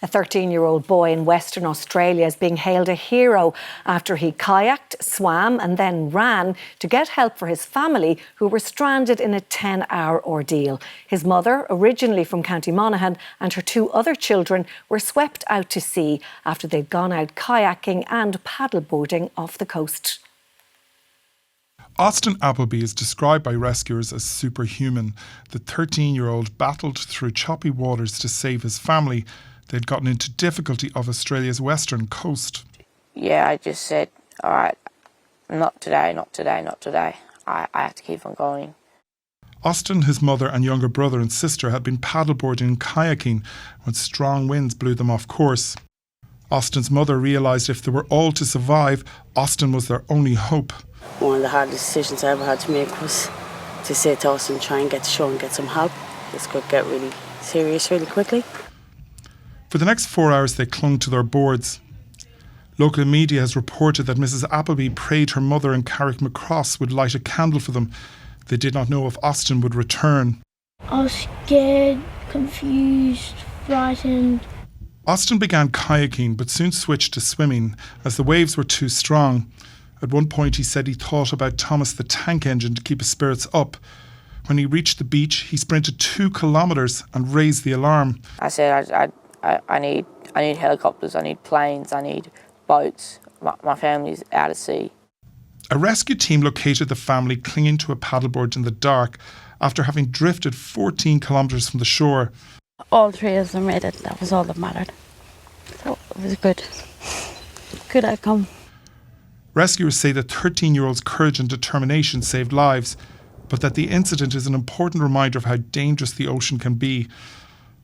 A 13-year-old boy in Western Australia is being hailed a hero after he kayaked, swam and then ran to get help for his family who were stranded in a 10-hour ordeal. His mother, originally from County Monaghan, and her two other children were swept out to sea after they'd gone out kayaking and paddleboarding off the coast. Austin Appelbee is described by rescuers as superhuman. The 13-year-old battled through choppy waters to save his family. They'd gotten into difficulty off Australia's western coast. Yeah, I just said, all right, not today, not today, not today. I have to keep on going. Austin, his mother and younger brother and sister had been paddleboarding and kayaking when strong winds blew them off course. Austin's mother realised if they were all to survive, Austin was their only hope. One of the hardest decisions I ever had to make was to say to Austin, try and get to shore and get some help. This could get really serious really quickly. For the next 4 hours, they clung to their boards. Local media has reported that Mrs. Appelbee prayed her mother in Carrickmacross would light a candle for them. They did not know if Austin would return. I was scared, confused, frightened. Austin began kayaking but soon switched to swimming as the waves were too strong. At one point he said he thought about Thomas the Tank Engine to keep his spirits up. When he reached the beach, he sprinted 2 kilometres and raised the alarm. I said, I need helicopters, I need planes, I need boats. My family's out at sea. A rescue team located the family clinging to a paddleboard in the dark after having drifted 14 kilometres from the shore. All 3 of them made it. That was all that mattered. So it was good outcome. Rescuers say the 13-year-old's courage and determination saved lives, but that the incident is an important reminder of how dangerous the ocean can be.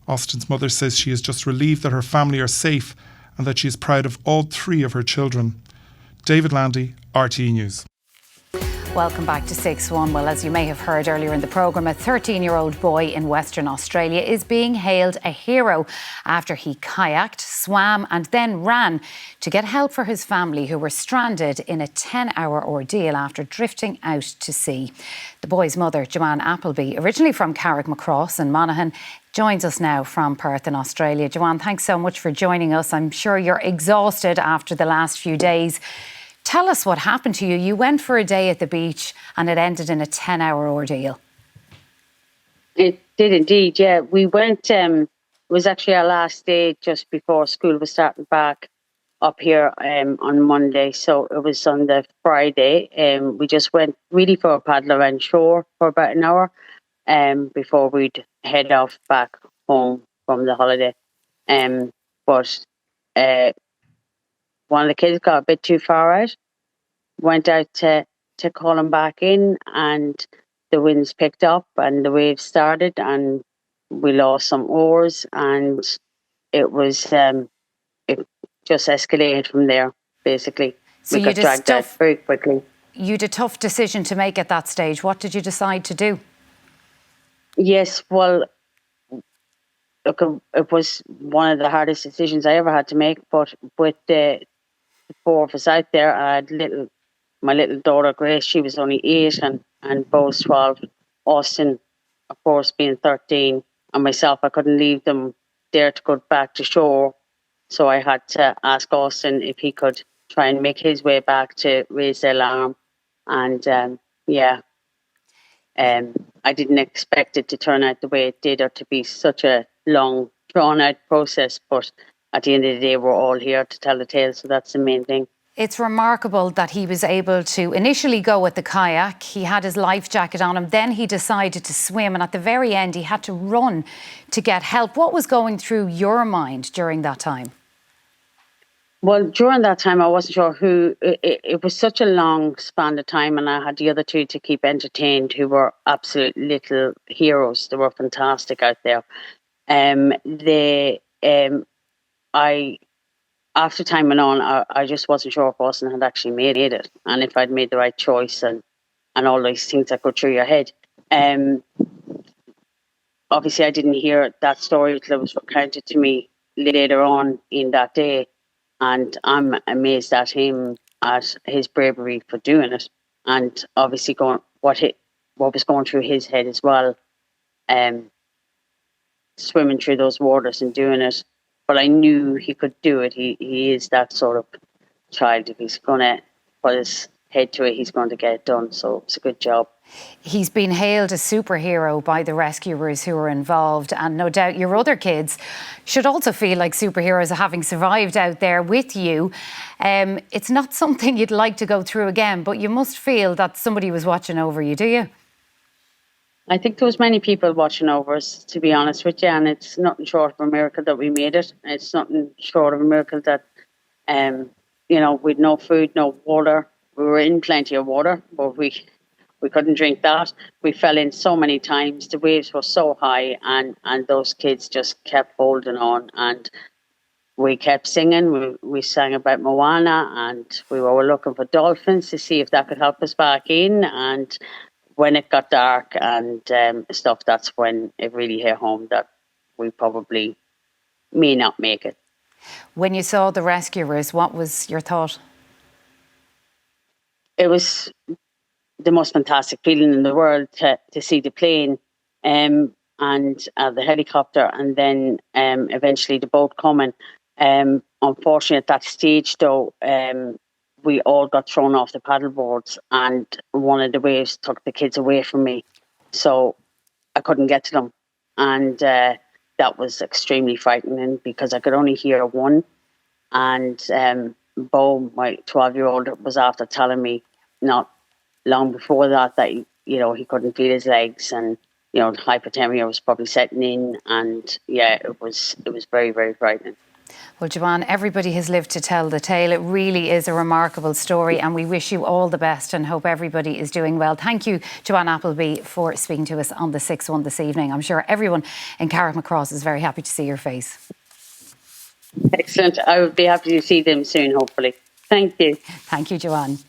Austin's mother says she is just relieved that her family are safe and that she is proud of all 3 of her children. David Landy, RTE News. Welcome back to 6-1. Well, as you may have heard earlier in the programme, a 13-year-old boy in Western Australia is being hailed a hero after he kayaked, swam and then ran to get help for his family who were stranded in a 10-hour ordeal after drifting out to sea. The boy's mother, Joanne Appelbee, originally from Carrickmacross in Monaghan, joins us now from Perth in Australia. Joanne, thanks so much for joining us. I'm sure you're exhausted after the last few days. Tell us what happened to you. You went for a day at the beach and it ended in a 10-hour ordeal. It did indeed, yeah. We went, it was actually our last day just before school was starting back up here on Monday. So it was on the Friday. We just went really for a paddle around shore for about an hour before we'd head off back home from the holiday. But one of the kids got a bit too far out, went out to call him back in, and the winds picked up and the waves started and we lost some oars, and it was it just escalated from there, basically. So we got dragged out very quickly. You had a tough decision to make at that stage. What did you decide to do? Yes, well, look, it was one of the hardest decisions I ever had to make, but with the 4 of us out there, I had my little daughter Grace, she was only 8 and Bo's 12, Austin, of course, being 13, and myself, I couldn't leave them there to go back to shore. So I had to ask Austin if he could try and make his way back to raise the alarm. And I didn't expect it to turn out the way it did, or to be such a long, drawn-out process. But at the end of the day, we're all here to tell the tale, so that's the main thing. It's remarkable that he was able to initially go with the kayak. He had his life jacket on him. Then he decided to swim. And at the very end, he had to run to get help. What was going through your mind during that time? Well, during that time, I wasn't sure who. It was such a long span of time, and I had the other 2 to keep entertained, who were absolute little heroes. They were fantastic out there. After time went on, I just wasn't sure if Austin had actually made it, and if I'd made the right choice, and all those things that go through your head. Obviously, I didn't hear that story until it was recounted to me later on in that day, and I'm amazed at him, at his bravery for doing it, and obviously what was going through his head as well, swimming through those waters and doing it. but I knew he could do it. He is that sort of child. If he's going to put his head to it, he's going to get it done. So it's a good job. He's been hailed a superhero by the rescuers who were involved, and no doubt your other kids should also feel like superheroes having survived out there with you. It's not something you'd like to go through again, but you must feel that somebody was watching over you, do you? I think there was many people watching over us, to be honest with you, and it's nothing short of a miracle that we made it. It's nothing short of a miracle that, with no food, no water. We were in plenty of water, but we couldn't drink that. We fell in so many times. The waves were so high, and those kids just kept holding on, and we kept singing. We sang about Moana, and we were looking for dolphins to see if that could help us back in. And when it got dark and stuff, that's when it really hit home that we probably may not make it. When you saw the rescuers, what was your thought? It was the most fantastic feeling in the world to see the plane and the helicopter, and then eventually the boat coming. Unfortunately, at that stage, though, we all got thrown off the paddle boards, and one of the waves took the kids away from me. So I couldn't get to them. And that was extremely frightening because I could only hear one. And Bo, my 12-year-old, was after telling me not long before that he couldn't feel his legs, and hypothermia was probably setting in, and it was very, very frightening. Well, Joanne, everybody has lived to tell the tale. It really is a remarkable story, and we wish you all the best and hope everybody is doing well. Thank you, Joanne Appelbee, for speaking to us on the 6-1 this evening. I'm sure everyone in Carrickmacross is very happy to see your face. Excellent. I would be happy to see them soon, hopefully. Thank you. Thank you, Joanne.